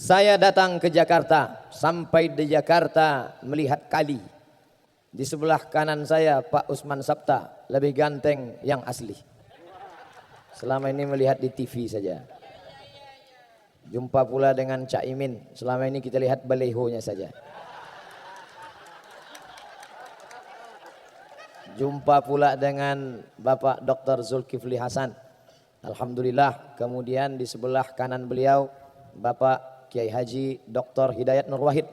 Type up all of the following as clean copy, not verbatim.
Saya datang ke Jakarta, sampai di Jakarta melihat kali. Di sebelah kanan saya Pak Usman Sabta, lebih ganteng yang asli. Selama ini melihat di TV saja. Jumpa pula dengan Cak Imin, selama ini kita lihat balehonya saja. Jumpa pula dengan Bapak Dr. Zulkifli Hasan. Alhamdulillah, kemudian di sebelah kanan beliau Bapak Kiai Haji Dr. Hidayat Nur Wahid.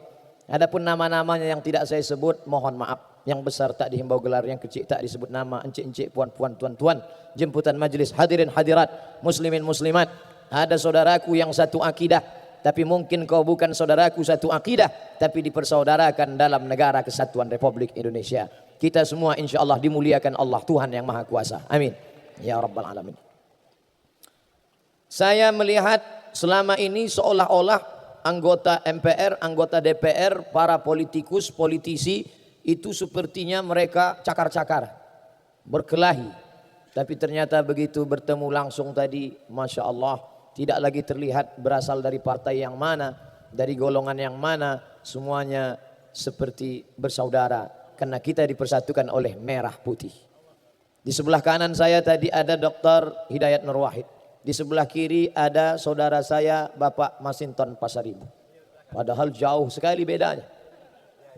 Adapun nama-namanya yang tidak saya sebut, mohon maaf. Yang besar tak dihimbau gelar, yang kecil tak disebut nama, encik-encik, puan-puan, tuan-tuan. Jemputan majelis, hadirin hadirat, muslimin muslimat. Ada saudaraku yang satu akidah, tapi mungkin kau bukan saudaraku satu akidah, tapi dipersaudarakan dalam negara kesatuan Republik Indonesia. Kita semua insya Allah dimuliakan Allah Tuhan yang Maha Kuasa. Amin. Ya Rabbal Alamin. Saya melihat selama ini seolah-olah anggota MPR, anggota DPR, para politikus, politisi, itu sepertinya mereka cakar-cakar, berkelahi. Tapi ternyata begitu bertemu langsung tadi, Masya Allah, tidak lagi terlihat berasal dari partai yang mana, dari golongan yang mana, semuanya seperti bersaudara. Karena kita dipersatukan oleh merah putih. Di sebelah kanan saya tadi ada Dr. Hidayat Nur Wahid. Di sebelah kiri ada saudara saya Bapak Masinton Pasaribu. Padahal jauh sekali bedanya.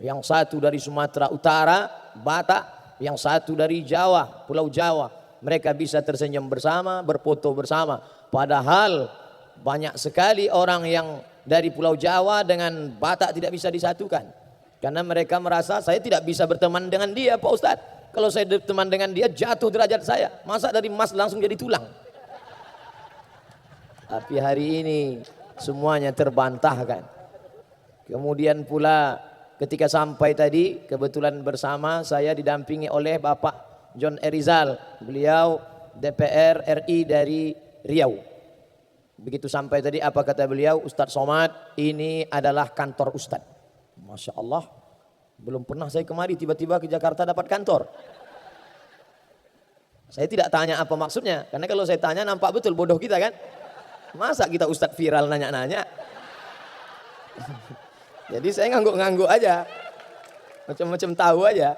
Yang satu dari Sumatera Utara, Batak, yang satu dari Jawa, Pulau Jawa. Mereka bisa tersenyum bersama, berfoto bersama. Padahal banyak sekali orang yang dari Pulau Jawa dengan Batak tidak bisa disatukan. Karena mereka merasa saya tidak bisa berteman dengan dia, Pak Ustadz. Kalau saya berteman dengan dia jatuh derajat saya. Masa dari emas langsung jadi tulang. Tapi hari ini semuanya terbantahkan. Kemudian pula ketika sampai tadi kebetulan bersama saya didampingi oleh Bapak John Erizal. Beliau DPR RI dari Riau. Begitu sampai tadi apa kata beliau? Ustadz Somad, ini adalah kantor Ustadz. Masya Allah, belum pernah saya kemari tiba-tiba ke Jakarta dapat kantor. Saya tidak tanya apa maksudnya, karena kalau saya tanya nampak betul bodoh kita kan. Masa kita Ustadz viral nanya-nanya. Jadi saya ngangguk-ngangguk aja, macam-macam tahu aja.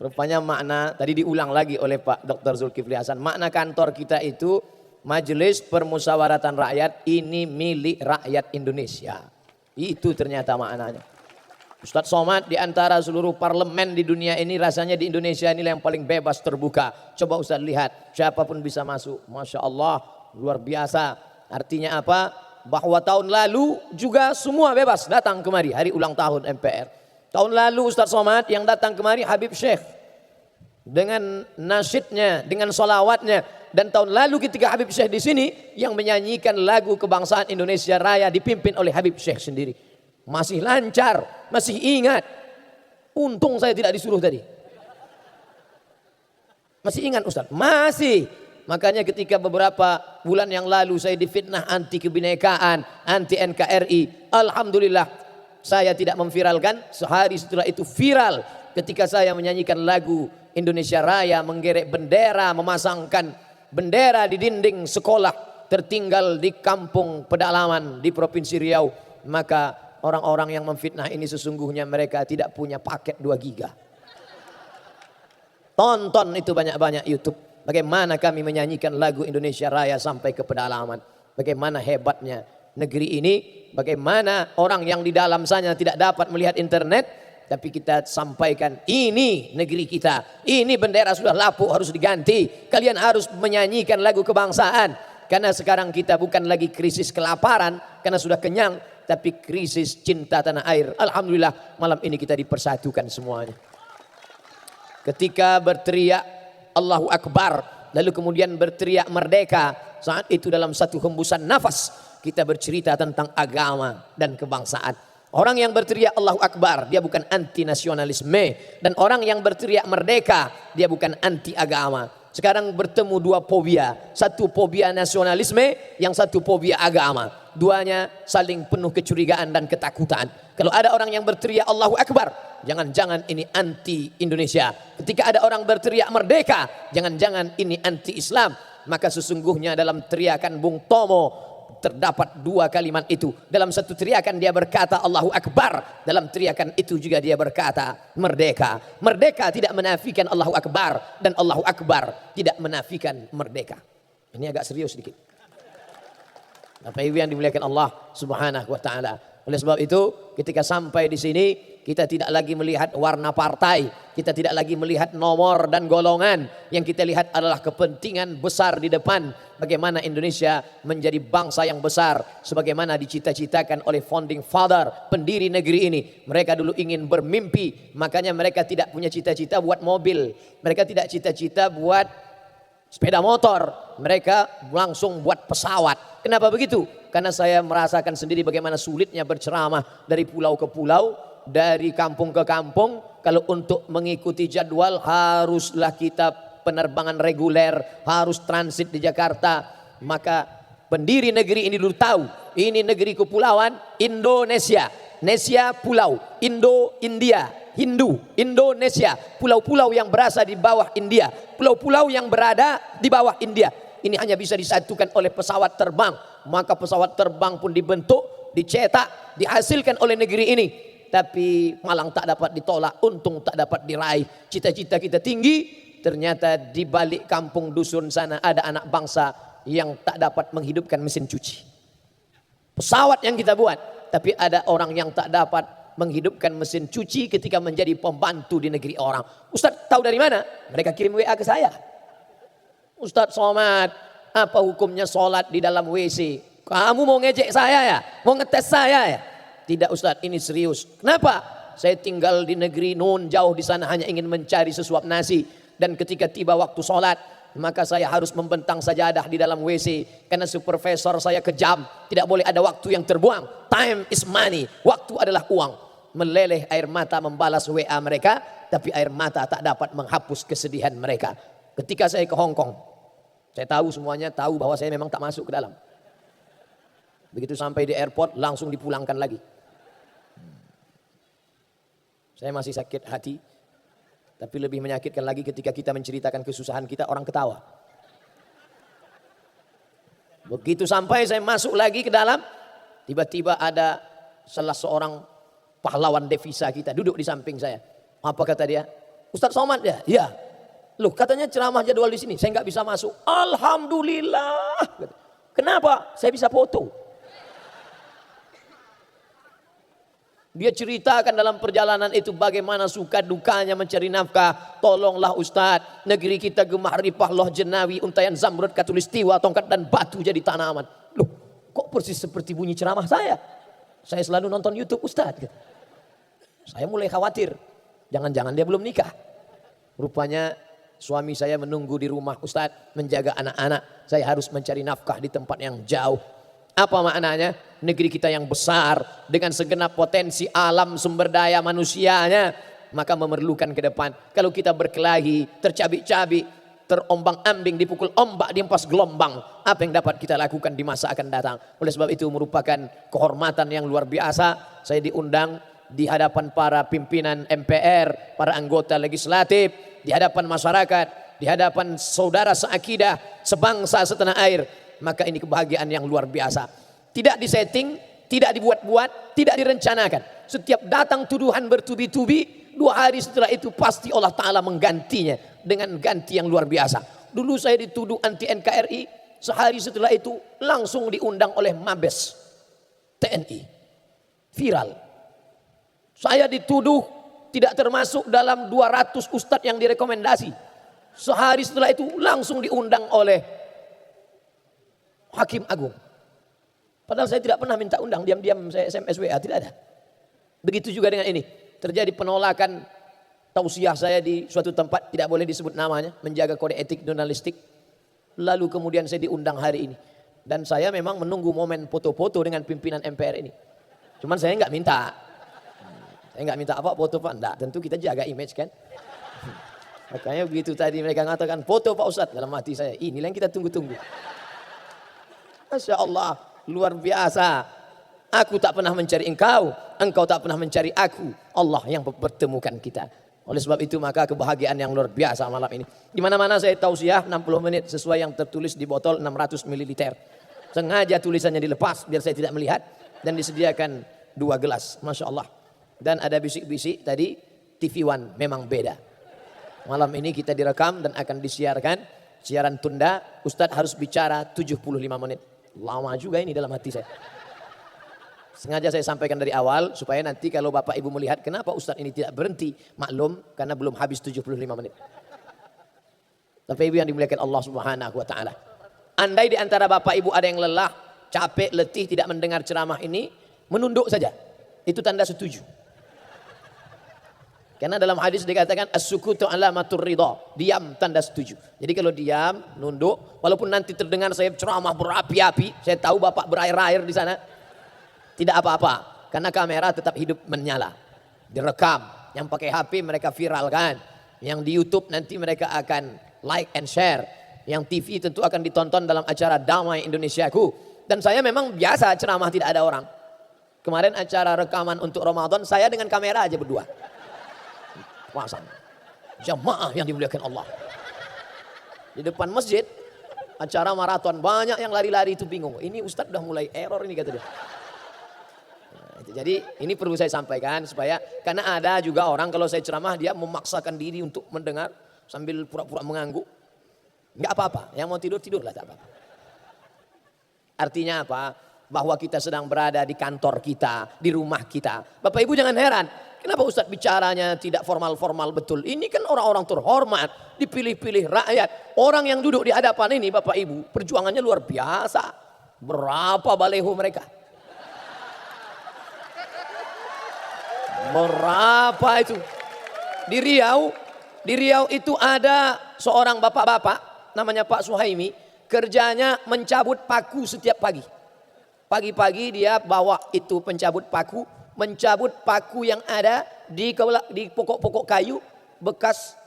Rupanya makna, tadi diulang lagi oleh Pak Dr. Zulkifli Hasan, makna kantor kita itu Majelis Permusyawaratan Rakyat, ini milik rakyat Indonesia. Itu ternyata maknanya. Ustadz Somad di antara seluruh parlemen di dunia ini, rasanya di Indonesia inilah yang paling bebas terbuka. Coba Ustadz lihat, siapapun bisa masuk. Masya Allah, luar biasa. Artinya apa? Bahwa tahun lalu juga semua bebas datang kemari hari ulang tahun MPR. Tahun lalu Ustadz Somad yang datang kemari Habib Syekh dengan nasyidnya, dengan solawatnya. Dan tahun lalu ketika Habib Syekh di sini yang menyanyikan lagu kebangsaan Indonesia Raya dipimpin oleh Habib Syekh sendiri. Masih lancar, masih ingat. Untung saya tidak disuruh tadi. Masih ingat Ustadz? Masih. Makanya ketika beberapa bulan yang lalu saya difitnah anti kebinekaan, anti NKRI. Alhamdulillah saya tidak memviralkan. Sehari setelah itu viral ketika saya menyanyikan lagu Indonesia Raya, menggerek bendera, memasangkan bendera di dinding sekolah tertinggal di kampung pedalaman di Provinsi Riau. Maka orang-orang yang memfitnah ini sesungguhnya mereka tidak punya paket 2 giga. Tonton itu banyak-banyak YouTube. Bagaimana kami menyanyikan lagu Indonesia Raya sampai ke pedalaman. Bagaimana hebatnya negeri ini. Bagaimana orang yang di dalam sana tidak dapat melihat internet. Tapi kita sampaikan ini negeri kita. Ini bendera sudah lapuk harus diganti. Kalian harus menyanyikan lagu kebangsaan. Karena sekarang kita bukan lagi krisis kelaparan. Karena sudah kenyang. Tapi krisis cinta tanah air. Alhamdulillah malam ini kita dipersatukan semuanya. Ketika berteriak Allahu Akbar, lalu kemudian berteriak merdeka. Saat itu dalam satu hembusan nafas kita bercerita tentang agama dan kebangsaan. Orang yang berteriak Allahu Akbar, dia bukan anti nasionalisme. Dan orang yang berteriak merdeka, dia bukan anti agama. Sekarang bertemu 2 fobia. Satu fobia nasionalisme, yang satu fobia agama. Duanya saling penuh kecurigaan dan ketakutan. Kalau ada orang yang berteriak Allahu Akbar, jangan-jangan ini anti Indonesia. Ketika ada orang berteriak merdeka, jangan-jangan ini anti Islam. Maka sesungguhnya dalam teriakan Bung Tomo, terdapat dua kalimat itu. Dalam satu teriakan dia berkata Allahu Akbar. Dalam teriakan itu juga dia berkata merdeka. Merdeka tidak menafikan Allahu Akbar. Dan Allahu Akbar tidak menafikan merdeka. Ini agak serius sedikit. Bapak Ibu yang dimuliakan Allah Subhanahu wa taala. Oleh sebab itu, ketika sampai di sini, kita tidak lagi melihat warna partai, kita tidak lagi melihat nomor dan golongan. Yang kita lihat adalah kepentingan besar di depan. Bagaimana Indonesia menjadi bangsa yang besar, sebagaimana dicita-citakan oleh founding father, pendiri negeri ini. Mereka dulu ingin bermimpi, makanya mereka tidak punya cita-cita buat mobil. Mereka tidak cita-cita buat sepeda motor, mereka langsung buat pesawat. Kenapa begitu? Karena saya merasakan sendiri bagaimana sulitnya berceramah dari pulau ke pulau, dari kampung ke kampung. Kalau untuk mengikuti jadwal haruslah kita penerbangan reguler, harus transit di Jakarta. Maka pendiri negeri ini dulu tahu, ini negeri kepulauan Indonesia. Nesia pulau, India, Hindu, Indonesia, pulau-pulau yang berada di bawah India, pulau-pulau yang berada di bawah India. Ini hanya bisa disatukan oleh pesawat terbang. Maka pesawat terbang pun dibentuk, dicetak, dihasilkan oleh negeri ini. Tapi malang tak dapat ditolak, untung tak dapat diraih. Cita-cita kita tinggi, ternyata di balik kampung dusun sana ada anak bangsa yang tak dapat menghidupkan mesin cuci. Pesawat yang kita buat, tapi ada orang yang tak dapat menghidupkan mesin cuci ketika menjadi pembantu di negeri orang. Ustaz tahu dari mana? Mereka kirim WA ke saya. Ustaz Somad, apa hukumnya sholat di dalam WC? Kamu mau ngejek saya ya? Mau ngetes saya ya? Tidak Ustaz, ini serius. Kenapa? Saya tinggal di negeri nun jauh di sana hanya ingin mencari sesuap nasi. Dan ketika tiba waktu sholat, maka saya harus membentang sajadah di dalam WC. Karena supervisor saya kejam. Tidak boleh ada waktu yang terbuang. Time is money. Waktu adalah uang. Meleleh air mata membalas WA mereka. Tapi air mata tak dapat menghapus kesedihan mereka. Ketika saya ke Hong Kong, saya tahu semuanya, tahu bahwa saya memang tak masuk ke dalam. Begitu sampai di airport langsung dipulangkan lagi. Saya masih sakit hati. Tapi lebih menyakitkan lagi ketika kita menceritakan kesusahan kita, orang ketawa. Begitu sampai saya masuk lagi ke dalam, tiba-tiba ada salah seorang pahlawan devisa kita duduk di samping saya. Apa kata dia? Ustaz Somad ya? Iya. Loh katanya ceramah jadwal di sini, saya nggak bisa masuk. Alhamdulillah. Kenapa? Saya bisa foto. Dia ceritakan dalam perjalanan itu bagaimana suka dukanya mencari nafkah. Tolonglah Ustadz, negeri kita gemah ripah loh jenawi, untayan zamrud katulistiwa, tongkat dan batu jadi tanaman. Loh kok persis seperti bunyi ceramah saya? Saya selalu nonton YouTube Ustadz. Saya mulai khawatir, jangan-jangan dia belum nikah. Rupanya suami saya menunggu di rumah Ustadz, menjaga anak-anak. Saya harus mencari nafkah di tempat yang jauh. Apa maknanya? Negeri kita yang besar dengan segenap potensi alam sumber daya manusianya, maka memerlukan ke depan. Kalau kita berkelahi, tercabik-cabik, terombang-ambing, dipukul ombak, diempas gelombang, apa yang dapat kita lakukan di masa akan datang? Oleh sebab itu merupakan kehormatan yang luar biasa. Saya diundang di hadapan para pimpinan MPR, para anggota legislatif, di hadapan masyarakat, di hadapan saudara seakidah, sebangsa setanah air. Maka ini kebahagiaan yang luar biasa. Tidak disetting, tidak dibuat-buat, tidak direncanakan. Setiap datang tuduhan bertubi-tubi, 2 hari setelah itu pasti Allah Ta'ala menggantinya dengan ganti yang luar biasa. Dulu saya dituduh anti NKRI, sehari setelah itu langsung diundang oleh Mabes TNI. Viral. Saya dituduh tidak termasuk dalam 200 ustadz yang direkomendasi. Sehari setelah itu langsung diundang oleh Hakim Agung. Padahal saya tidak pernah minta undang, diam-diam saya SMS WA, tidak ada. Begitu juga dengan ini. Terjadi penolakan tausiah saya di suatu tempat, tidak boleh disebut namanya, menjaga kode etik jurnalistik. Lalu kemudian saya diundang hari ini. Dan saya memang menunggu momen foto-foto dengan pimpinan MPR ini. Cuman saya nggak minta. Saya nggak minta apa foto Pak, enggak. Tentu kita jaga image kan. Makanya begitu tadi mereka mengatakan foto Pak Ustadz, dalam hati saya, inilah yang kita tunggu-tunggu. Masya Allah, luar biasa. Aku tak pernah mencari engkau, engkau tak pernah mencari aku. Allah yang mempertemukan kita. Oleh sebab itu maka kebahagiaan yang luar biasa malam ini. Di mana-mana saya tausiah 60 menit sesuai yang tertulis di botol 600 ml. Sengaja tulisannya dilepas biar saya tidak melihat. Dan disediakan 2 gelas. Masya Allah. Dan ada bisik-bisik tadi, TV One memang beda. Malam ini kita direkam dan akan disiarkan. Siaran tunda, Ustadz harus bicara 75 menit. Lama juga ini dalam hati saya. Sengaja saya sampaikan dari awal supaya nanti kalau Bapak Ibu melihat kenapa Ustadz ini tidak berhenti. Maklum karena belum habis 75 menit. Bapak Ibu yang dimuliakan Allah Subhanahu wa taala. Andai di antara Bapak Ibu ada yang lelah, capek, letih tidak mendengar ceramah ini, menunduk saja. Itu tanda setuju. Karena dalam hadis dikatakan as-sukutu alamatur ridha, diam tanda setuju. Jadi kalau diam, nunduk, walaupun nanti terdengar saya ceramah berapi-api, saya tahu Bapak berair-air di sana. Tidak apa-apa, karena kamera tetap hidup menyala. Direkam, yang pakai HP mereka viralkan. Yang di YouTube nanti mereka akan like and share. Yang TV tentu akan ditonton dalam acara Damai Indonesiaku. Dan saya memang biasa ceramah tidak ada orang. Kemarin acara rekaman untuk Ramadan, saya dengan kamera aja berdua. Pasang. Jamaah yang dimuliakan Allah. Di depan masjid, acara maraton, banyak yang lari-lari itu bingung. Ini Ustadz udah mulai error ini kata dia. Jadi ini perlu saya sampaikan supaya karena ada juga orang kalau saya ceramah dia memaksakan diri untuk mendengar sambil pura-pura mengangguk. Enggak apa-apa, yang mau tidur tidurlah tak apa-apa. Artinya apa? Bahwa kita sedang berada di kantor kita, di rumah kita. Bapak Ibu jangan heran, kenapa Ustadz bicaranya tidak formal-formal betul? Ini kan orang-orang terhormat, dipilih-pilih rakyat. Orang yang duduk di hadapan ini Bapak Ibu, perjuangannya luar biasa. Berapa baleho mereka? Berapa itu? Di Riau itu ada seorang bapak-bapak namanya Pak Suhaimi, kerjanya mencabut paku setiap pagi. Pagi-pagi dia bawa itu pencabut paku, mencabut paku yang ada di pokok-pokok kayu bekas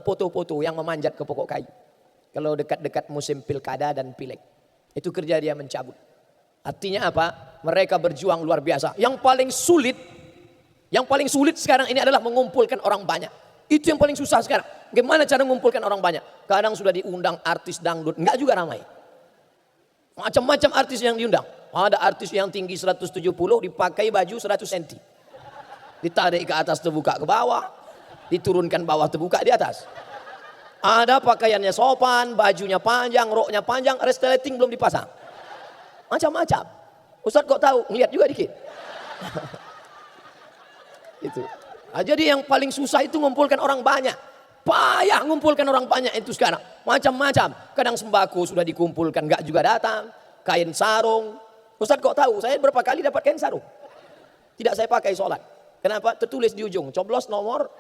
foto-foto yang memanjat ke pokok kayu. Kalau dekat-dekat musim pilkada dan pileg. Itu kerja dia mencabut. Artinya apa? Mereka berjuang luar biasa. Yang paling sulit sekarang ini adalah mengumpulkan orang banyak. Itu yang paling susah sekarang. Gimana cara mengumpulkan orang banyak? Kadang sudah diundang artis dangdut, enggak juga ramai. Macam-macam artis yang diundang. Ada artis yang tinggi 170 dipakai baju 100 cm. Ditarik ke atas terbuka ke bawah, diturunkan bawah terbuka di atas. Ada pakaiannya sopan, bajunya panjang, roknya panjang, resleting belum dipasang. Macam-macam. Ustadz kok tahu? Ngeliat juga dikit. Itu. Nah, jadi yang paling susah itu ngumpulkan orang banyak. Payah ngumpulkan orang banyak itu sekarang. Macam-macam. Kadang sembako sudah dikumpulkan enggak juga datang. Kain sarung. Ustadz kok tahu? Saya berapa kali dapat kain sarung. Tidak saya pakai sholat. Kenapa? Tertulis di ujung. Coblos nomor.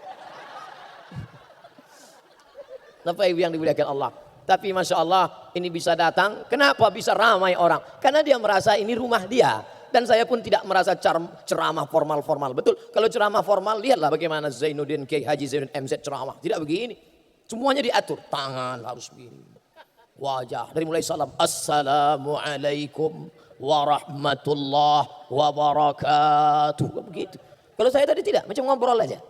Bapak Ibu yang dimuliakan Allah. Tapi Masya Allah ini bisa datang. Kenapa bisa ramai orang? Karena dia merasa ini rumah dia. Dan saya pun tidak merasa ceramah formal-formal. Betul, kalau ceramah formal lihatlah bagaimana Zainuddin Kiai Haji Zainuddin MZ ceramah. Tidak begini. Semuanya diatur. Tangan harus begini. Wajah. Dari mulai salam. Assalamualaikum warahmatullahi wabarakatuh. Begitu. Kalau saya tadi tidak. Macam ngobrol aja.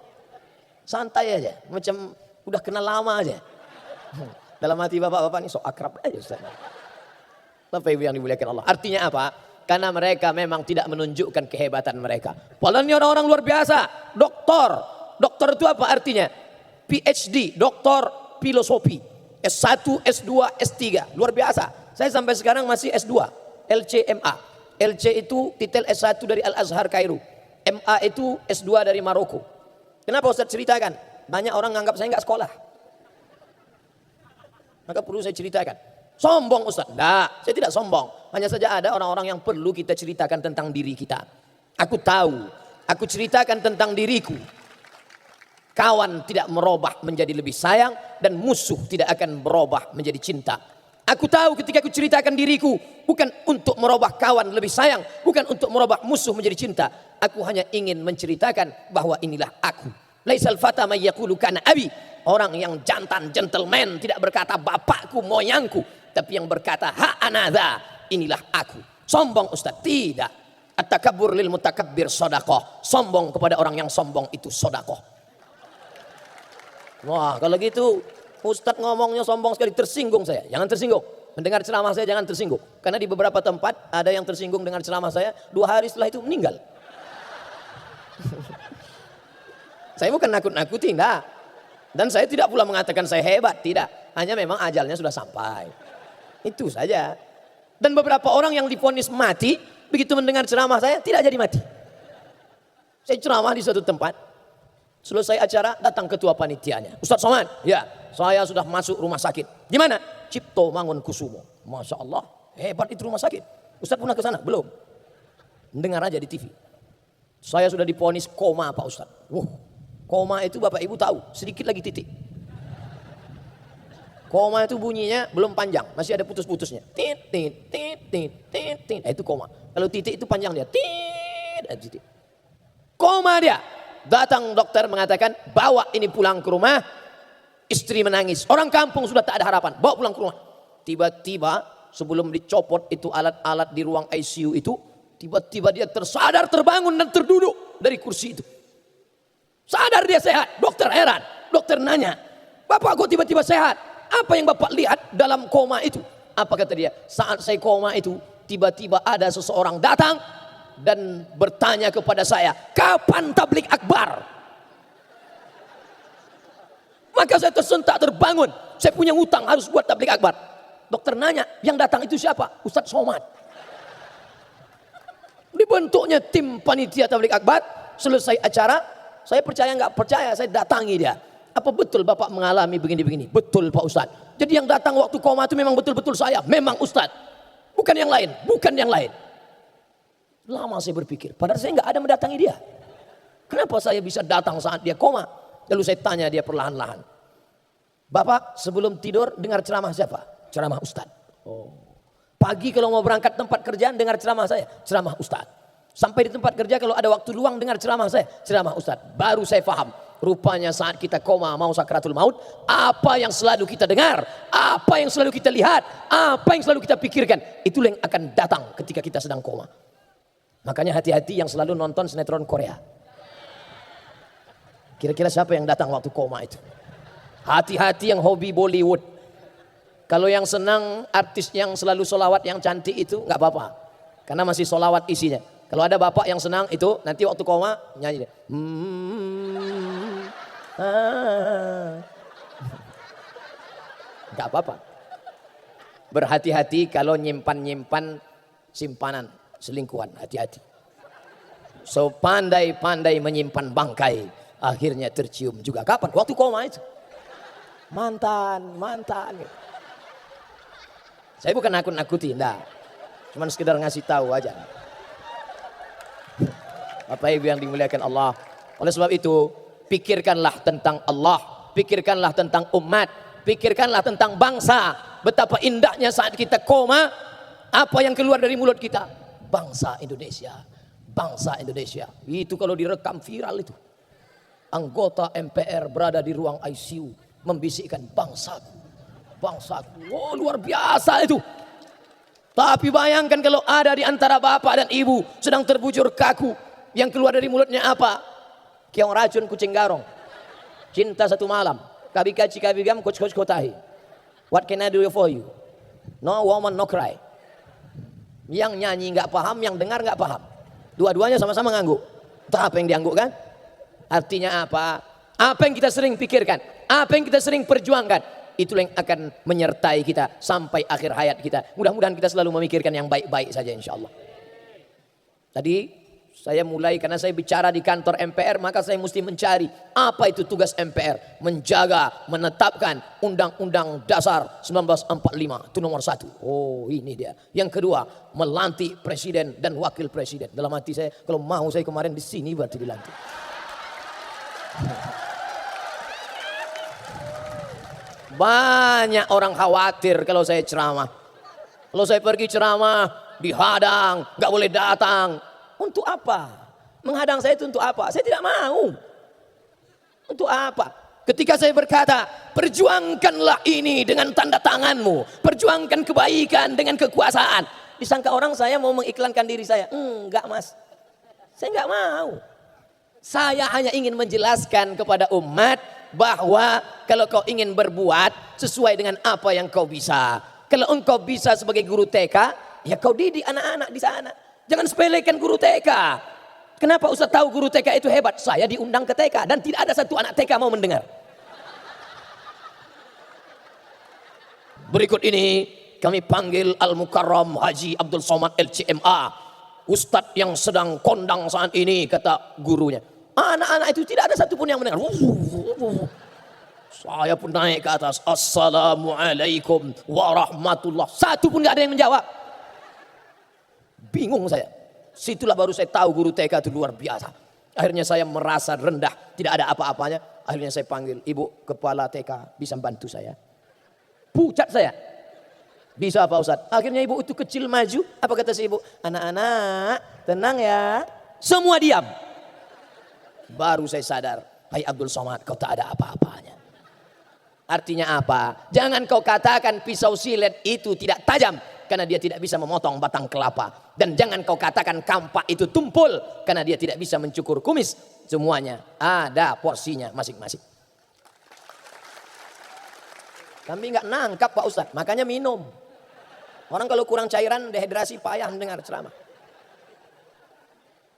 Santai aja. Macam udah kenal lama aja. Dalam hati bapak-bapak ini so akrab aja Ustaz. Bapak Ibu yang dimuliakan Allah. Artinya apa? Karena mereka memang tidak menunjukkan kehebatan mereka. Padahal ini orang-orang luar biasa. Doktor. Doktor itu apa artinya? PhD. Doktor filosofi. S1, S2, S3. Luar biasa. Saya sampai sekarang masih S2. LCMA. LC itu titel S1 dari Al-Azhar Kairo. MA itu S2 dari Maroko. Kenapa Ustaz ceritakan? Banyak orang menganggap saya nggak sekolah. Maka perlu saya ceritakan. Sombong Ustaz? Tidak, saya tidak sombong. Hanya saja ada orang-orang yang perlu kita ceritakan tentang diri kita. Aku tahu, aku ceritakan tentang diriku. Kawan tidak merubah menjadi lebih sayang dan musuh tidak akan berubah menjadi cinta. Aku tahu ketika aku ceritakan diriku bukan untuk merubah kawan lebih sayang, bukan untuk merubah musuh menjadi cinta. Aku hanya ingin menceritakan bahwa inilah aku. Laisal fata may yaqulu kana abi. Orang yang jantan, gentleman, tidak berkata bapakku, moyangku, tapi yang berkata ha anadha, inilah aku. Sombong Ustaz? Tidak. At-takabbur lil mutakabbir shadaqah. Sombong kepada orang yang sombong itu sedekah. Wah, kalau gitu Ustaz ngomongnya sombong sekali, tersinggung saya. Jangan tersinggung. mendengar ceramah saya jangan tersinggung. Karena di beberapa tempat ada yang tersinggung dengan ceramah saya, 2 hari setelah itu meninggal. Saya bukan nakut-nakuti, enggak. Dan saya tidak pula mengatakan saya hebat, tidak. Hanya memang ajalnya sudah sampai. Itu saja. Dan beberapa orang yang divonis mati, begitu mendengar ceramah saya, tidak jadi mati. Saya ceramah di suatu tempat, selesai acara datang ketua panitianya. Ustaz Somad, ya saya sudah masuk rumah sakit. Di mana? Cipto Mangunkusumo. Masya Allah, hebat itu rumah sakit. Ustaz pernah ke sana? Belum. Mendengar aja di TV. Saya sudah divonis koma Pak Ustaz. Koma itu Bapak Ibu tahu, sedikit lagi titik. Koma itu bunyinya belum panjang, masih ada putus-putusnya. Tit, tit, tit, tit, tit, tit. Itu koma. Kalau titik itu panjang dia. Tit, titik. Koma dia. Datang dokter mengatakan, bawa ini pulang ke rumah. Istri menangis. Orang kampung sudah tak ada harapan. Bawa pulang ke rumah. Tiba-tiba sebelum dicopot itu alat-alat di ruang ICU itu, tiba-tiba dia tersadar, terbangun dan terduduk dari kursi itu. Sadar dia sehat. Dokter heran. Dokter nanya, Bapak kok tiba-tiba sehat? Apa yang Bapak lihat dalam koma itu? Apa kata dia? Saat saya koma itu, tiba-tiba ada seseorang datang dan bertanya kepada saya, kapan tablik akbar? Maka saya tersentak, terbangun. Saya punya hutang, harus buat tablik akbar. Dokter nanya, yang datang itu siapa? Ustaz Somad. Dibentuknya tim panitia tablik akbar. Selesai acara, saya percaya nggak percaya, saya datangi dia. Apa betul Bapak mengalami begini-begini? Betul Pak Ustaz. Jadi yang datang waktu koma itu memang betul-betul saya. Memang Ustaz. Bukan yang lain. Bukan yang lain. Lama saya berpikir. Padahal saya nggak ada mendatangi dia. Kenapa saya bisa datang saat dia koma? Lalu saya tanya dia perlahan-lahan. Bapak sebelum tidur dengar ceramah siapa? Ceramah Ustaz. Oh. Pagi kalau mau berangkat tempat kerjaan dengar ceramah saya. Ceramah Ustaz. Sampai di tempat kerja kalau ada waktu luang dengar ceramah saya. Ceramah Ustaz. Baru saya paham. Rupanya saat kita koma mau sakratul maut, apa yang selalu kita dengar, apa yang selalu kita lihat, apa yang selalu kita pikirkan, itulah yang akan datang ketika kita sedang koma. Makanya hati-hati yang selalu nonton sinetron Korea. Kira-kira siapa yang datang waktu koma itu? Hati-hati yang hobi Bollywood. Kalau yang senang artis yang selalu solawat yang cantik itu nggak apa-apa. Karena masih solawat isinya. Kalau ada bapak yang senang itu nanti waktu koma nyanyi dia. Gak apa-apa. Berhati-hati kalau nyimpan-nyimpan simpanan selingkuhan. Hati-hati. So pandai-pandai menyimpan bangkai. Akhirnya tercium juga. Kapan? Waktu koma itu. Mantan. Saya bukan nakut-nakuti. Enggak. Cuman sekedar ngasih tahu aja. Bapak Ibu yang dimuliakan Allah. Oleh sebab itu, pikirkanlah tentang Allah, pikirkanlah tentang umat, pikirkanlah tentang bangsa. Betapa indahnya saat kita koma, apa yang keluar dari mulut kita? Bangsa Indonesia, bangsa Indonesia. Itu kalau direkam viral itu. Anggota MPR berada di ruang ICU membisikkan bangsaku, bangsaku. Oh luar biasa itu. Tapi bayangkan kalau ada di antara bapak dan ibu sedang terbujur kaku. Yang keluar dari mulutnya apa? Kiong racun kucing garong. Cinta satu malam. Kabikaci kabigam coach kotahi. What can I do for you? No woman no cry. Yang nyanyi nggak paham, yang dengar nggak paham. Dua-duanya sama-sama ngangguk. Entah apa yang diangguk kan? Artinya apa? Apa yang kita sering pikirkan? Apa yang kita sering perjuangkan? Itulah yang akan menyertai kita sampai akhir hayat kita. Mudah-mudahan kita selalu memikirkan yang baik-baik saja insya Allah. Tadi saya mulai karena saya bicara di kantor MPR, maka saya mesti mencari apa itu tugas MPR. Menjaga, menetapkan Undang-Undang Dasar 1945. Itu nomor 1. Oh ini dia. Yang kedua, melantik presiden dan wakil presiden. Dalam hati saya, kalau mau saya kemarin di sini berarti dilantik. Banyak orang khawatir kalau saya ceramah. Kalau saya pergi ceramah, dihadang, gak boleh datang. Untuk apa? Menghadang saya itu untuk apa? Saya tidak mau. Untuk apa? Ketika saya berkata, perjuangkanlah ini dengan tanda tanganmu. Perjuangkan kebaikan dengan kekuasaan. Disangka orang saya mau mengiklankan diri saya. Enggak mas. Saya enggak mau. Saya hanya ingin menjelaskan kepada umat bahwa kalau kau ingin berbuat sesuai dengan apa yang kau bisa. Kalau engkau bisa sebagai guru TK, ya kau didik anak-anak di sana. Jangan sepelekan guru TK. Kenapa Ustaz tahu guru TK itu hebat? Saya diundang ke TK dan tidak ada satu anak TK mau mendengar. Berikut ini kami panggil Al-Mukarram Haji Abdul Somad LCMA. Ustadz yang sedang kondang saat ini, kata gurunya. Anak-anak itu tidak ada satupun yang mendengar. Saya pun naik ke atas. Assalamualaikum warahmatullah. Satu pun gak ada yang menjawab. Bingung saya. Situlah baru saya tahu guru TK itu luar biasa. Akhirnya saya merasa rendah, tidak ada apa-apanya. Akhirnya saya panggil, ibu kepala TK, bisa bantu saya? Pucat saya. Bisa Pak Ustadz? Akhirnya ibu itu kecil maju. Apa kata si ibu? Anak-anak tenang ya. Semua diam. Baru saya sadar. Hai Abdul Somad, kau tak ada apa-apanya. Artinya apa? Jangan kau katakan pisau silet itu tidak tajam. Karena dia tidak bisa memotong batang kelapa. Dan jangan kau katakan kampak itu tumpul. Karena dia tidak bisa mencukur kumis. Semuanya ada porsinya masing-masing. Kami nggak nangkap Pak Ustadz, makanya minum. Orang kalau kurang cairan, dehidrasi, payah mendengar ceramah.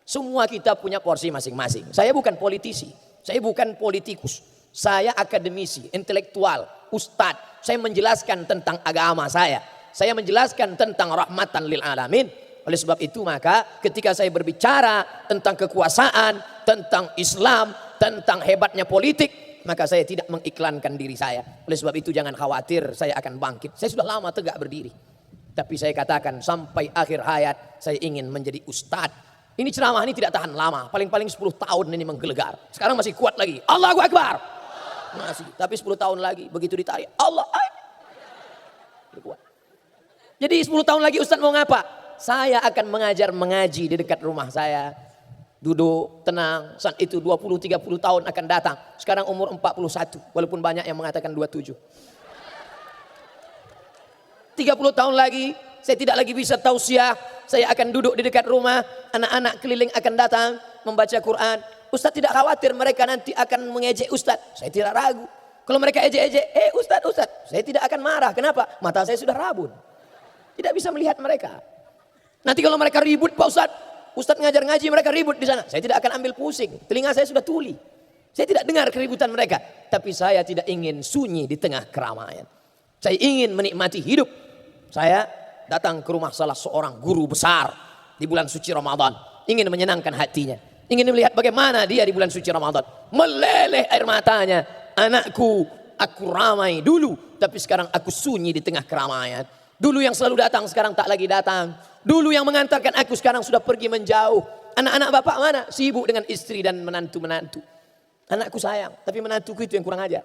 Semua kita punya porsi masing-masing. Saya bukan politisi, saya bukan politikus. Saya akademisi, intelektual, ustadz. Saya menjelaskan tentang agama saya. Saya menjelaskan tentang rahmatan lil alamin. Oleh sebab itu maka ketika saya berbicara tentang kekuasaan, tentang Islam, tentang hebatnya politik, maka saya tidak mengiklankan diri saya. Oleh sebab itu jangan khawatir saya akan bangkit. Saya sudah lama tegak berdiri. Tapi saya katakan sampai akhir hayat saya ingin menjadi ustadz. Ini ceramah ini tidak tahan lama. Paling-paling 10 tahun ini menggelegar. Sekarang masih kuat lagi. Allahu Akbar. Masih. Tapi 10 tahun lagi begitu ditarik. Allah. Kuat. Jadi 10 tahun lagi ustadz mau ngapa? Saya akan mengajar mengaji di dekat rumah saya. Duduk tenang, saat itu 20-30 tahun akan datang. Sekarang umur 41, walaupun banyak yang mengatakan 27. 30 tahun lagi, saya tidak lagi bisa tausiah. Saya akan duduk di dekat rumah, anak-anak keliling akan datang membaca Quran. Ustaz tidak khawatir mereka nanti akan mengejek Ustaz. Saya tidak ragu. Kalau mereka ejek-ejek, Ustaz, saya tidak akan marah. Kenapa? Mata saya sudah rabun. Tidak bisa melihat mereka. Nanti kalau mereka ribut Pak Ustaz ngajar ngaji mereka ribut di sana. Saya tidak akan ambil pusing. Telinga saya sudah tuli. Saya tidak dengar keributan mereka. Tapi saya tidak ingin sunyi di tengah keramaian. Saya ingin menikmati hidup. Saya datang ke rumah salah seorang guru besar di bulan suci Ramadan. Ingin menyenangkan hatinya. Ingin melihat bagaimana dia di bulan suci Ramadan. Meleleh air matanya. Anakku, aku ramai dulu. Tapi sekarang aku sunyi di tengah keramaian. Dulu yang selalu datang sekarang tak lagi datang. Dulu yang mengantarkan aku sekarang sudah pergi menjauh. Anak-anak bapak mana? Sibuk dengan istri dan menantu-menantu. Anakku sayang, tapi menantuku itu yang kurang ajar.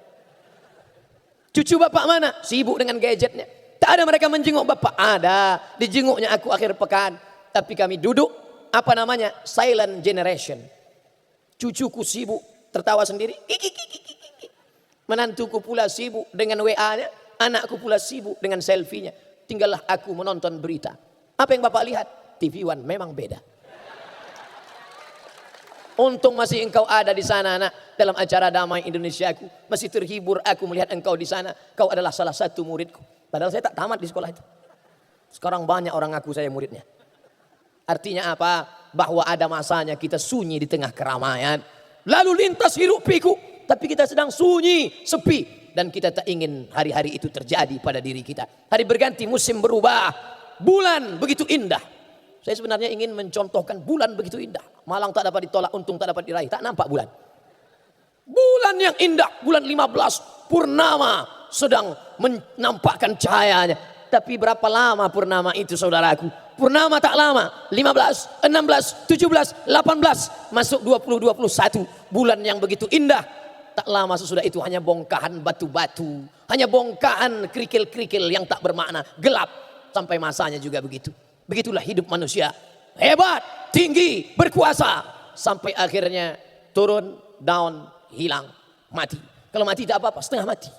Cucu bapak mana? Sibuk dengan gadgetnya. Tak ada mereka menjenguk bapak. Ada, dijenguknya aku akhir pekan. Tapi kami duduk, apa namanya? Silent generation. Cucuku sibuk, tertawa sendiri. Menantuku pula sibuk dengan WA-nya. Anakku pula sibuk dengan selfie-nya. Tinggallah aku menonton berita. Apa yang bapak lihat? TV One memang beda. Untung masih engkau ada di sana nak. Dalam acara Damai Indonesia aku. Masih terhibur aku melihat engkau di sana. Kau adalah salah satu muridku. Padahal saya tak tamat di sekolah itu. Sekarang banyak orang ngaku saya muridnya. Artinya apa? Bahwa ada masanya kita sunyi di tengah keramaian. Lalu lintas hiruk pikuk. Tapi kita sedang sunyi, sepi. Dan kita tak ingin hari-hari itu terjadi pada diri kita. Hari berganti, musim berubah. Bulan begitu indah. Saya sebenarnya ingin mencontohkan bulan begitu indah. Malang tak dapat ditolak, untung tak dapat diraih. Tak nampak bulan. Bulan yang indah, bulan 15, purnama sedang menampakkan cahayanya. Tapi berapa lama purnama itu saudaraku? Purnama tak lama, 15, 16, 17, 18, masuk 20, 21. Bulan yang begitu indah. Tak lama sesudah itu hanya bongkahan batu-batu. Hanya bongkahan kerikil-kerikil yang tak bermakna, gelap. Sampai masanya juga begitu. Begitulah hidup manusia. Hebat, tinggi, berkuasa. Sampai akhirnya turun, down, hilang, mati. Kalau mati tak apa-apa, setengah mati.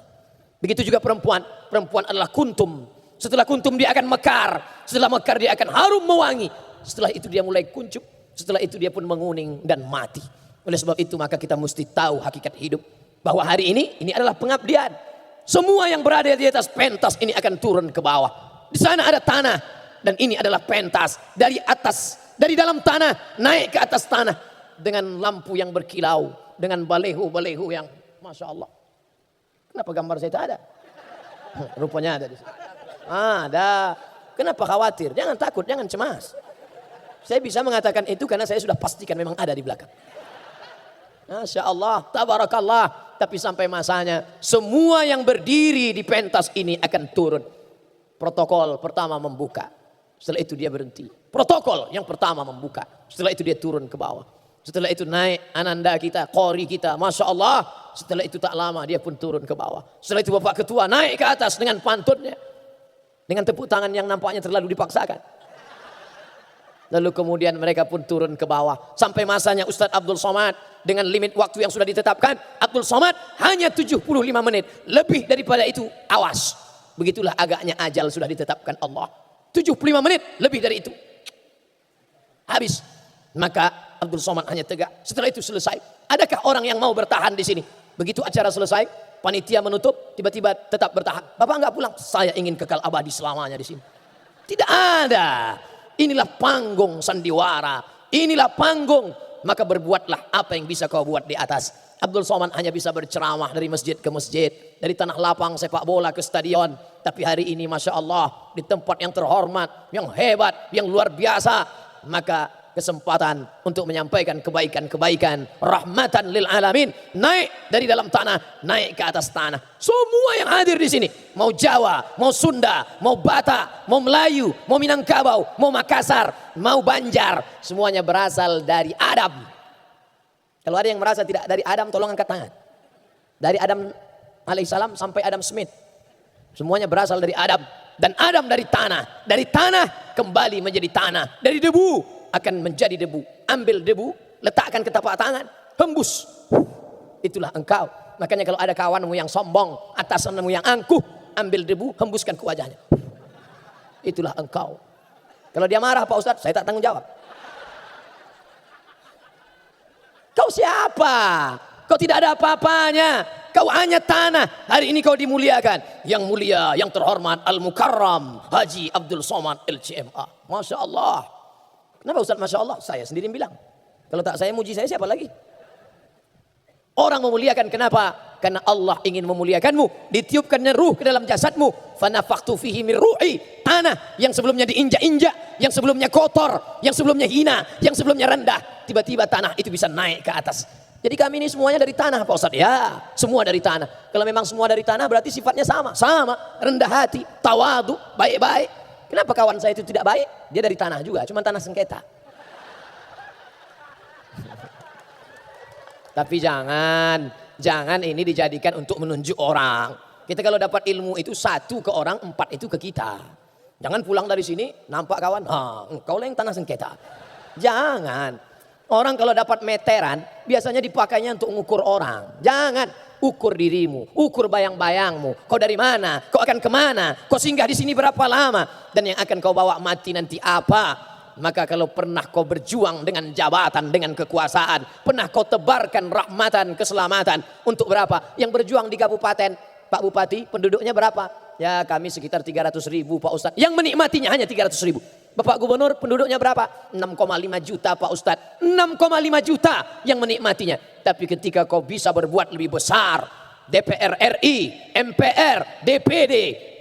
Begitu juga perempuan. Perempuan adalah kuntum. Setelah kuntum dia akan mekar. Setelah mekar dia akan harum mewangi. Setelah itu dia mulai kuncup. Setelah itu dia pun menguning dan mati. Oleh sebab itu maka kita mesti tahu hakikat hidup. Bahwa hari ini adalah pengabdian. Semua yang berada di atas pentas ini akan turun ke bawah. Di sana ada tanah dan ini adalah pentas. Dari atas, dari dalam tanah naik ke atas tanah dengan lampu yang berkilau, dengan balehu-balehu yang Masya Allah. Kenapa gambar saya tak ada? Rupanya ada di sini. Ada. Kenapa khawatir? Jangan takut, jangan cemas. Saya bisa mengatakan itu karena saya sudah pastikan memang ada di belakang. Masya Allah, tabarakallah. Tapi sampai masanya semua yang berdiri di pentas ini akan turun. Protokol pertama membuka. Setelah itu dia berhenti. Protokol yang pertama membuka. Setelah itu dia turun ke bawah. Setelah itu naik ananda kita, qori kita. Masya Allah. Setelah itu tak lama dia pun turun ke bawah. Setelah itu Bapak Ketua naik ke atas dengan pantunnya. Dengan tepuk tangan yang nampaknya terlalu dipaksakan. Lalu kemudian mereka pun turun ke bawah. Sampai masanya Ustadz Abdul Somad. Dengan limit waktu yang sudah ditetapkan. Abdul Somad hanya 75 menit. Lebih daripada itu awas. Begitulah agaknya ajal sudah ditetapkan Allah. 75 menit lebih dari itu. Habis. Maka Abdul Somad hanya tegak. Setelah itu selesai. Adakah orang yang mau bertahan di sini? Begitu acara selesai. Panitia menutup. Tiba-tiba tetap bertahan. Bapak enggak pulang. Saya ingin kekal abadi selamanya di sini. Tidak ada. Inilah panggung sandiwara. Inilah panggung. Maka berbuatlah apa yang bisa kau buat di atas. Abdul Somad hanya bisa berceramah dari masjid ke masjid. Dari tanah lapang sepak bola ke stadion. Tapi hari ini Masya Allah. Di tempat yang terhormat. Yang hebat. Yang luar biasa. Maka kesempatan untuk menyampaikan kebaikan-kebaikan. Rahmatan lil alamin. Naik dari dalam tanah. Naik ke atas tanah. Semua yang hadir di sini. Mau Jawa. Mau Sunda. Mau Batak. Mau Melayu. Mau Minangkabau. Mau Makassar. Mau Banjar. Semuanya berasal dari Adam. Kalau ada yang merasa tidak dari Adam, tolong angkat tangan. Dari Adam alaihissalam sampai Adam Smith. Semuanya berasal dari Adam. Dan Adam dari tanah. Dari tanah kembali menjadi tanah. Dari debu akan menjadi debu. Ambil debu, letakkan ke tapak tangan, hembus. Itulah engkau. Makanya kalau ada kawanmu yang sombong, atasanmu yang angkuh, ambil debu, hembuskan ke wajahnya. Itulah engkau. Kalau dia marah Pak Ustadz, saya tak tanggung jawab. Kau siapa? Kau tidak ada apa-apanya. Kau hanya tanah. Hari ini kau dimuliakan. Yang mulia, yang terhormat, Al-Mukarram Haji Abdul Somad LCMA. Masya Allah. Kenapa Ustaz Masya Allah? Saya sendiri bilang. Kalau tak saya muji saya, siapa lagi? Orang memuliakan kenapa? Karena Allah ingin memuliakanmu. Ditiupkannya ruh ke dalam jasadmu. Fanafaktu fihi min ruhi. Tanah yang sebelumnya diinjak-injak. Yang sebelumnya kotor. Yang sebelumnya hina. Yang sebelumnya rendah. Tiba-tiba tanah itu bisa naik ke atas. Jadi kami ini semuanya dari tanah Pak Ustadz. Ya, semua dari tanah. Kalau memang semua dari tanah berarti sifatnya sama. Sama, rendah hati, tawadu, baik-baik. Kenapa kawan saya itu tidak baik? Dia dari tanah juga, cuma tanah sengketa. Tapi jangan ini dijadikan untuk menunjuk orang. Kita kalau dapat ilmu itu 1 ke orang, 4 itu ke kita. Jangan pulang dari sini, nampak kawan, engkau lah yang tanah sengketa. Jangan. Orang kalau dapat meteran, biasanya dipakainya untuk mengukur orang. Jangan ukur dirimu, ukur bayang-bayangmu. Kau dari mana? Kau akan kemana? Kau singgah di sini berapa lama? Dan yang akan kau bawa mati nanti apa? Maka kalau pernah kau berjuang dengan jabatan, dengan kekuasaan, pernah kau tebarkan rahmatan, keselamatan untuk berapa? Yang berjuang di kabupaten, Pak Bupati, penduduknya berapa? Ya kami sekitar 300.000 Pak Ustadz. Yang menikmatinya hanya 300.000. Bapak Gubernur penduduknya berapa? 6,5 juta Pak Ustadz. 6,5 juta yang menikmatinya. Tapi ketika kau bisa berbuat lebih besar, DPR RI, MPR, DPD,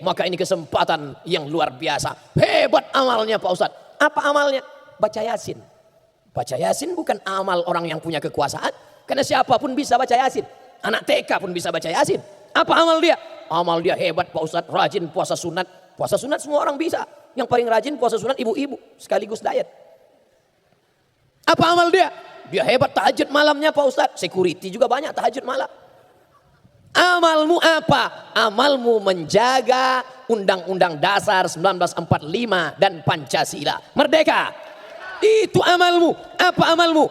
maka ini kesempatan yang luar biasa. Hebat amalnya Pak Ustadz. Apa amalnya? Baca Yasin. Baca Yasin bukan amal orang yang punya kekuasaan. Karena siapapun bisa baca Yasin. Anak TK pun bisa baca Yasin. Apa amal dia? Amal dia hebat Pak Ustadz. Rajin puasa sunat. Puasa sunat semua orang bisa. Yang paling rajin puasa sunat ibu-ibu. Sekaligus diet. Apa amal dia? Dia hebat tahajud malamnya Pak Ustadz. Security juga banyak tahajud malam. Amalmu apa? Amalmu menjaga Undang-Undang Dasar 1945 dan Pancasila. Merdeka. Itu amalmu. Apa amalmu?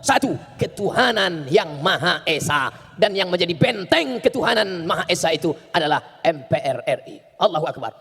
1. Ketuhanan yang Maha Esa. Dan yang menjadi benteng ketuhanan Maha Esa itu adalah MPR RI. Allahu Akbar.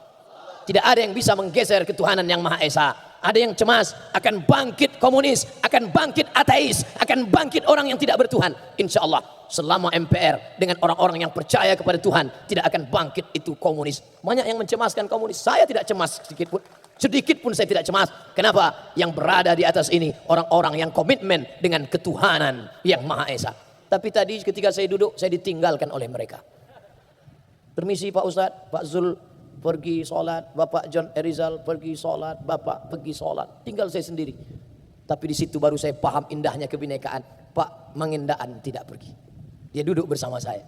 Tidak ada yang bisa menggeser ketuhanan yang Maha Esa. Ada yang cemas akan bangkit komunis, akan bangkit ateis, akan bangkit orang yang tidak bertuhan. Insya Allah selama MPR dengan orang-orang yang percaya kepada Tuhan tidak akan bangkit itu komunis. Banyak yang mencemaskan komunis. Saya tidak cemas sedikit pun. Sedikit pun saya tidak cemas. Kenapa? Yang berada di atas ini orang-orang yang komitmen dengan ketuhanan yang Maha Esa. Tapi tadi ketika saya duduk, saya ditinggalkan oleh mereka. Permisi Pak Ustadz, Pak Zul pergi sholat, Bapak John Erizal pergi sholat, Bapak pergi sholat. Tinggal saya sendiri. Tapi di situ baru saya paham indahnya kebinekaan. Pak Mangendaan tidak pergi. Dia duduk bersama saya.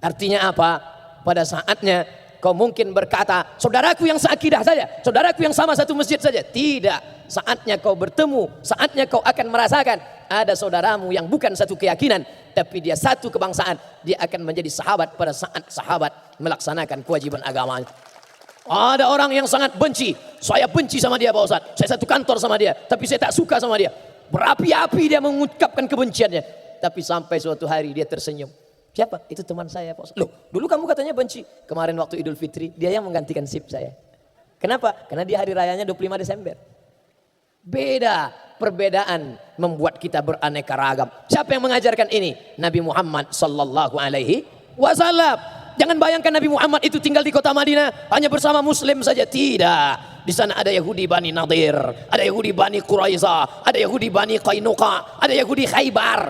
Artinya apa? Pada saatnya kau mungkin berkata, saudaraku yang seakidah saja, saudaraku yang sama satu masjid saja. Tidak. Saatnya kau bertemu, saatnya kau akan merasakan ada saudaramu yang bukan satu keyakinan, tapi dia satu kebangsaan. Dia akan menjadi sahabat pada saat sahabat melaksanakan kewajiban agamanya. Ada orang yang sangat benci. Saya benci sama dia Pak Ustaz. Saya satu kantor sama dia, tapi saya tak suka sama dia. Berapi-api dia mengucapkan kebenciannya. Tapi sampai suatu hari dia tersenyum. Siapa? Itu teman saya Pak Ustaz. Loh, dulu kamu katanya benci. Kemarin waktu Idul Fitri, dia yang menggantikan sip saya. Kenapa? Karena dia hari rayanya 25 Desember. Beda, perbedaan membuat kita beraneka ragam. Siapa yang mengajarkan ini? Nabi Muhammad sallallahu alaihi wasallam. Jangan bayangkan Nabi Muhammad itu tinggal di kota Madinah hanya bersama muslim saja. Tidak. Di sana ada Yahudi Bani Nadir, ada Yahudi Bani Quraiza, ada Yahudi Bani Qainuqa, ada Yahudi Khaybar.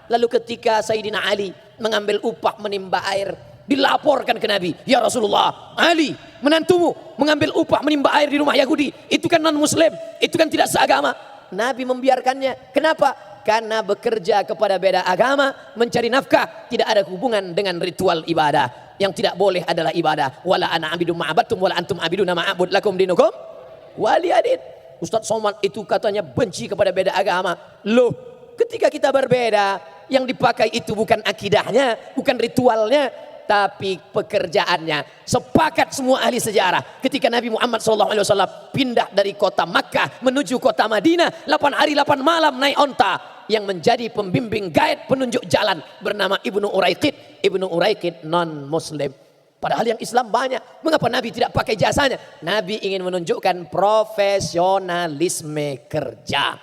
Lalu ketika Sayyidina Ali mengambil upah menimba air, dilaporkan ke Nabi, ya Rasulullah, Ali menantumu mengambil upah menimba air di rumah Yahudi, itu kan non muslim, itu kan tidak seagama. Nabi membiarkannya. Kenapa? Karena bekerja kepada beda agama, mencari nafkah, tidak ada hubungan dengan ritual ibadah. Yang tidak boleh adalah ibadah. Wala ana abidum ma'abadtum wala antum abiduna ma'abud lakum dinukum waliyadin. Ustaz Somad itu katanya benci kepada beda agama. Loh, ketika kita berbeda, yang dipakai itu bukan akidahnya, bukan ritualnya, tapi pekerjaannya. Sepakat semua ahli sejarah ketika Nabi Muhammad SAW pindah dari kota Makkah menuju kota Madinah, 8 hari 8 malam naik onta. Yang menjadi pembimbing guide penunjuk jalan bernama Ibnu Uraiqid. Ibnu Uraiqid non muslim. Padahal yang Islam banyak. Mengapa Nabi tidak pakai jasanya? Nabi ingin menunjukkan profesionalisme kerja.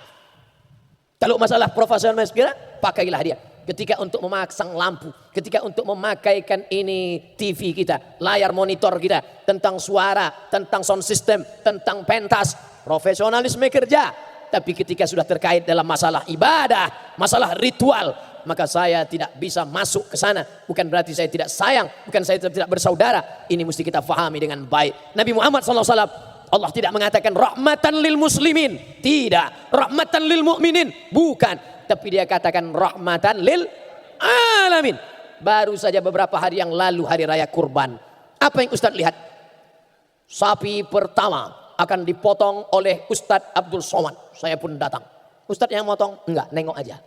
Kalau masalah profesionalisme kerja, pakailah dia. Ketika untuk memasang lampu, ketika untuk memakaikan ini TV kita, layar monitor kita, tentang suara, tentang sound system, tentang pentas, profesionalisme kerja. Tapi ketika sudah terkait dalam masalah ibadah, masalah ritual, maka saya tidak bisa masuk ke sana. Bukan berarti saya tidak sayang, bukan saya tidak bersaudara. Ini mesti kita fahami dengan baik. Nabi Muhammad SAW, Allah tidak mengatakan rahmatan lil muslimin, tidak. Rahmatan lil mu'minin, bukan. Tapi dia katakan rahmatan lil alamin. Baru saja beberapa hari yang lalu hari raya kurban. Apa yang Ustaz lihat? Sapi pertama akan dipotong oleh Ustadz Abdul Somad. Saya pun datang. Ustadz yang motong? Enggak, nengok aja.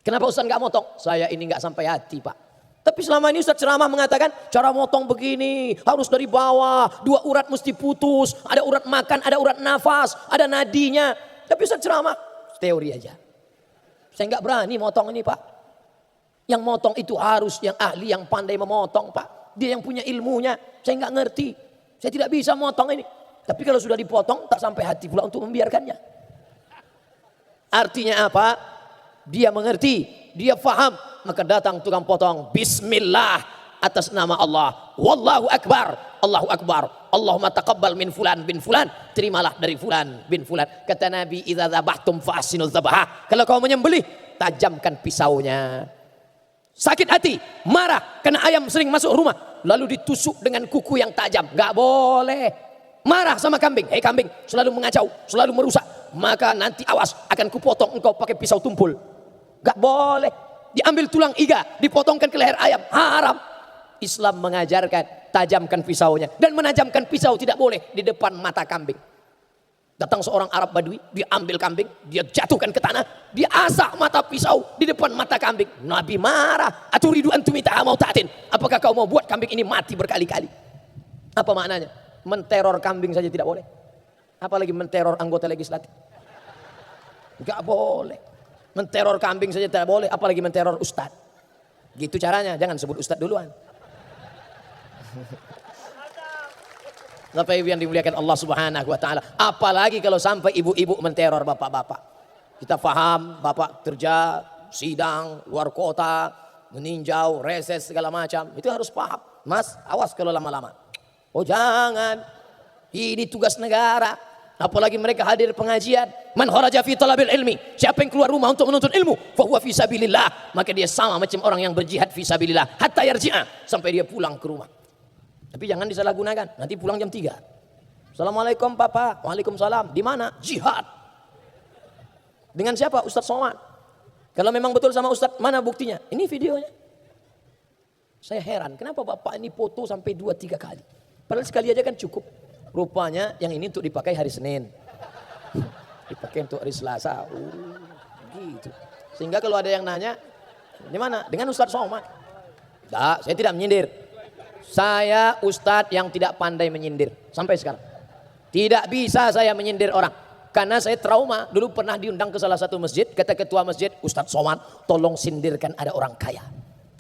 Kenapa Ustadz enggak motong? Saya ini enggak sampai hati Pak. Tapi selama ini Ustadz ceramah mengatakan cara motong begini, harus dari bawah, 2 urat mesti putus, ada urat makan, ada urat nafas, ada nadinya. Tapi Ustadz ceramah, teori aja. Saya enggak berani motong ini Pak. Yang motong itu harus yang ahli, yang pandai memotong Pak. Dia yang punya ilmunya, saya enggak ngerti. Saya tidak bisa motong ini. Tapi kalau sudah dipotong, tak sampai hati pula untuk membiarkannya. Artinya apa? Dia mengerti, dia faham. Maka datang tukang potong, Bismillah, atas nama Allah. Wallahu Akbar, Allahu Akbar. Allahumma taqabbal min fulan bin fulan. Terimalah dari fulan bin fulan. Kata Nabi, idza dzabahtum fa ahsinuz dzabha. Kalau kau menyembelih, tajamkan pisaunya. Sakit hati, marah karena ayam sering masuk rumah, lalu ditusuk dengan kuku yang tajam. Gak boleh. Marah sama kambing, hei kambing, selalu mengacau, selalu merusak, maka nanti awas akan kupotong engkau pakai pisau tumpul. Gak boleh. Diambil tulang iga, dipotongkan ke leher ayam, haram. Islam mengajarkan tajamkan pisaunya, dan menajamkan pisau tidak boleh di depan mata kambing. Datang seorang Arab Badui, dia ambil kambing, dia jatuhkan ke tanah, dia asak mata pisau di depan mata kambing. Nabi marah, aturidu antum mau ta'atin. Apakah kau mau buat kambing ini mati berkali-kali? Apa maknanya? Menteror kambing saja tidak boleh. Apalagi menteror anggota legislatif. Gak boleh. Menteror kambing saja tidak boleh. Apalagi menteror ustadz. Gitu caranya. Jangan sebut ustadz duluan. Bapak Ibu yang dimuliakan Allah Subhanahu wa taala. Apalagi kalau sampai ibu-ibu menteror bapak-bapak. Kita paham bapak kerja, sidang, luar kota, meninjau, reses segala macam. Itu harus paham. Mas, awas kalau lama-lama. Oh jangan. Ini tugas negara. Apalagi mereka hadir pengajian. Man kharaja fi talabil ilmi. Siapa yang keluar rumah untuk menuntut ilmu, fa huwa fi sabilillah. Maka dia sama macam orang yang berjihad fi sabilillah. Hatta yarji'a. Sampai dia pulang ke rumah. Tapi jangan disalahgunakan. Nanti pulang jam 3. Assalamualaikum Papa. Waalaikumsalam. Di mana? Jihad. Dengan siapa? Ustadz Somad. Kalau memang betul sama Ustadz, mana buktinya? Ini videonya. Saya heran, kenapa Bapak ini foto sampai 2-3 kali? Padahal sekali aja kan cukup. Rupanya yang ini untuk dipakai hari Senin. Dipakai untuk hari Selasa. Gitu. Sehingga kalau ada yang nanya, di mana? Dengan Ustadz Somad. Tidak, saya tidak menyindir. Saya Ustadz yang tidak pandai menyindir. Sampai sekarang. Tidak bisa saya menyindir orang. Karena saya trauma, dulu pernah diundang ke salah satu masjid, kata ketua masjid, Ustadz Somad, tolong sindirkan ada orang kaya.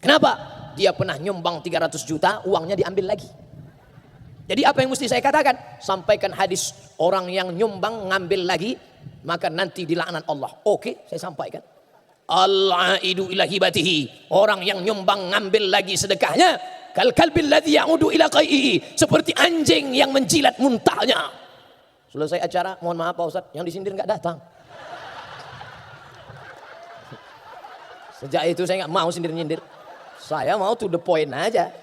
Kenapa? Dia pernah nyumbang 300 juta, uangnya diambil lagi. Jadi apa yang mesti saya katakan? Sampaikan hadis, orang yang nyumbang ngambil lagi, maka nanti dilaknat Allah. Oke, saya sampaikan. Al-aidu ila hibatihi, orang yang nyumbang ngambil lagi sedekahnya, kal kalbil ladzi ya'udu ila qai'i, seperti anjing yang menjilat muntahnya. Selesai acara, mohon maaf Pak Ustadz, yang disindir nggak datang. Sejak itu saya nggak mau sindir-nyindir. Saya mau to the point aja.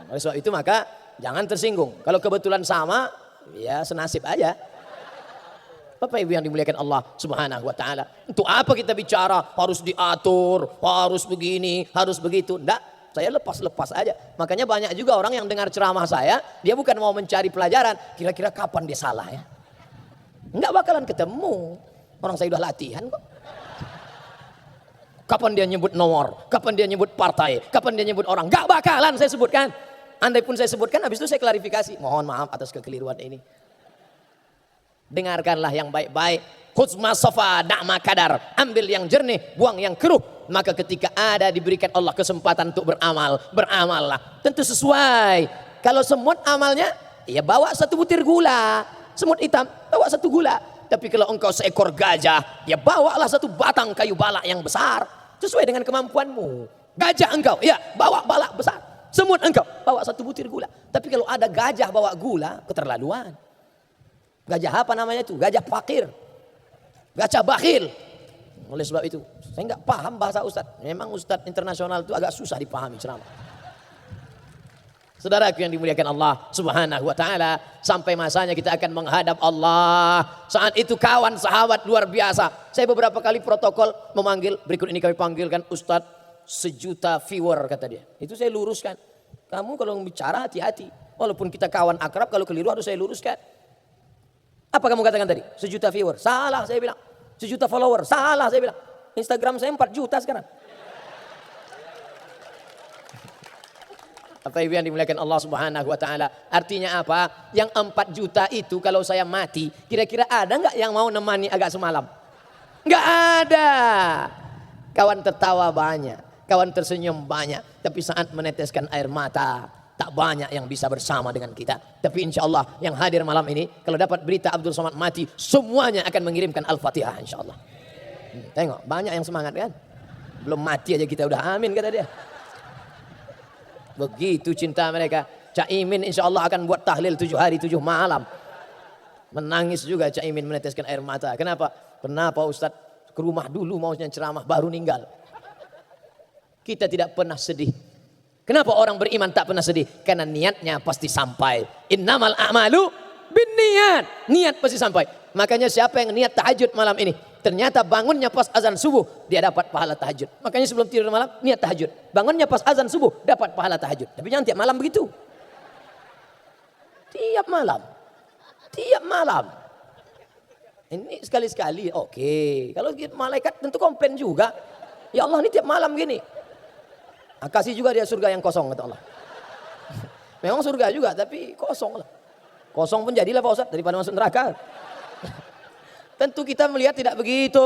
Oleh sebab itu maka jangan tersinggung. Kalau kebetulan sama, ya senasib aja. Bapak Ibu yang dimuliakan Allah Subhanahu wa taala. Untuk apa kita bicara harus diatur, harus begini, harus begitu? Enggak. Saya lepas-lepas aja. Makanya banyak juga orang yang dengar ceramah saya, dia bukan mau mencari pelajaran, kira-kira kapan dia salah ya. Enggak bakalan ketemu. Orang saya udah latihan kok. Kapan dia nyebut nomor, kapan dia nyebut partai, kapan dia nyebut orang, enggak bakalan saya sebutkan. Andai pun saya sebutkan, habis itu saya klarifikasi. Mohon maaf atas kekeliruan ini. Dengarkanlah yang baik-baik. Khuzma safa da'ma kadar. Ambil yang jernih, buang yang keruh. Maka ketika ada diberikan Allah kesempatan untuk beramal, beramallah. Tentu sesuai. Kalau semut amalnya, ya bawa 1 butir gula. Semut hitam, bawa 1 gula. Tapi kalau engkau seekor gajah, ya bawalah 1 batang kayu balak yang besar. Sesuai dengan kemampuanmu. Gajah engkau, ya bawa balak besar. Semut engkau, bawa 1 butir gula. Tapi kalau ada gajah bawa gula, keterlaluan. Gajah apa namanya itu? Gajah fakir. Gajah bakhil. Oleh sebab itu, saya nggak paham bahasa Ustadz. Memang Ustadz internasional itu agak susah dipahami ceramah. Saudaraku yang dimuliakan Allah Subhanahu wa taala, sampai masanya kita akan menghadap Allah. Saat itu kawan sahabat luar biasa. Saya beberapa kali protokol memanggil, berikut ini kami panggilkan Ustadz 1 juta viewer kata dia. Itu saya luruskan. Kamu kalau bicara hati-hati. Walaupun kita kawan akrab, kalau keliru harus saya luruskan. Apa kamu katakan tadi? 1 juta viewer. Salah saya bilang. 1 juta follower. Salah saya bilang. Instagram saya 4 juta sekarang. Apa Ibu yang dimuliakan Allah Subhanahu wa taala? Artinya apa? Yang 4 juta itu kalau saya mati, kira-kira ada enggak yang mau nemani agak semalam? Enggak ada. Kawan tertawa banyak, kawan tersenyum banyak, tapi saat meneteskan air mata, tak banyak yang bisa bersama dengan kita. Tapi insya Allah yang hadir malam ini, kalau dapat berita Abdul Somad mati, semuanya akan mengirimkan Al-Fatihah insya Allah. Tengok, banyak yang semangat kan? Belum mati aja kita udah amin kata dia. Begitu cinta mereka. Cak Imin insya Allah akan buat tahlil 7 hari 7 malam. Menangis juga Cak Imin meneteskan air mata. Kenapa? Kenapa Ustadz ke rumah dulu maunya ceramah baru ninggal. Kita tidak pernah sedih. Kenapa orang beriman tak pernah sedih? Karena niatnya pasti sampai. Innamal a'malu binniyat. Niat pasti sampai. Makanya siapa yang niat tahajud malam ini, ternyata bangunnya pas azan subuh, dia dapat pahala tahajud. Makanya sebelum tidur malam, niat tahajud. Bangunnya pas azan subuh, dapat pahala tahajud. Tapi jangan tiap malam begitu. Tiap malam. Tiap malam. Ini sekali-sekali, oke. Kalau malaikat tentu komplain juga. Ya Allah ini tiap malam gini. Kasih juga dia surga yang kosong, kata Allah. Memang surga juga, tapi kosong lah. Kosong pun jadilah Pak Ustadz, daripada masuk neraka. Tentu kita melihat tidak begitu.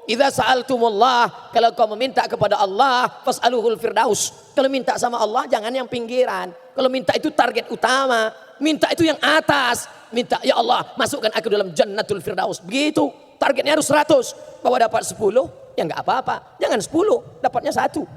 Idza sa'altumullah, kalau kau meminta kepada Allah, fas'aluhul firdaus. Kalau minta sama Allah jangan yang pinggiran. Kalau minta itu target utama, minta itu yang atas. Minta ya Allah, masukkan aku dalam jannatul firdaus. Begitu. Targetnya harus 100. Bahwa dapat 10, ya enggak apa-apa. Jangan 10, dapatnya 1.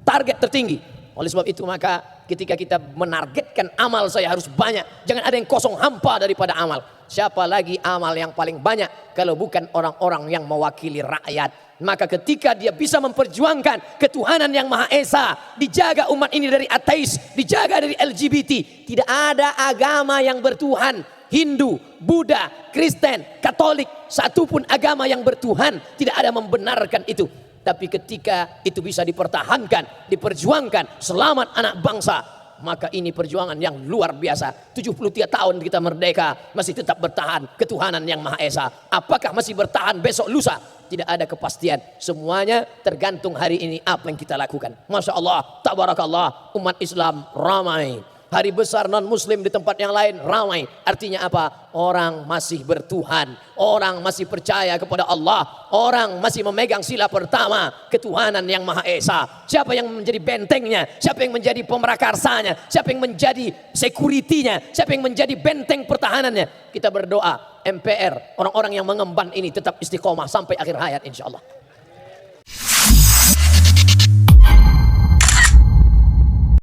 target tertinggi. Oleh sebab itu maka ketika kita menargetkan amal saya harus banyak, jangan ada yang kosong hampa daripada amal. Siapa lagi amal yang paling banyak kalau bukan orang-orang yang mewakili rakyat. Maka ketika dia bisa memperjuangkan ketuhanan yang Maha Esa, dijaga umat ini dari ateis, dijaga dari LGBT, tidak ada agama yang bertuhan, Hindu, Buddha, Kristen, Katolik, satupun agama yang bertuhan tidak ada membenarkan itu. Tapi ketika itu bisa dipertahankan, diperjuangkan, selamat anak bangsa, maka ini perjuangan yang luar biasa. 73 tahun kita merdeka, masih tetap bertahan ketuhanan yang Maha Esa. Apakah masih bertahan besok lusa? Tidak ada kepastian. Semuanya tergantung hari ini apa yang kita lakukan. Masya Allah, tabarakallah, umat Islam ramai. Hari besar non muslim di tempat yang lain ramai. Artinya apa? Orang masih bertuhan, orang masih percaya kepada Allah, orang masih memegang sila pertama, ketuhanan yang Maha Esa. Siapa yang menjadi bentengnya? Siapa yang menjadi pemerakarsanya? Siapa yang menjadi security-nya? Siapa yang menjadi benteng pertahanannya? Kita berdoa MPR, orang-orang yang mengemban ini tetap istiqomah sampai akhir hayat insya Allah.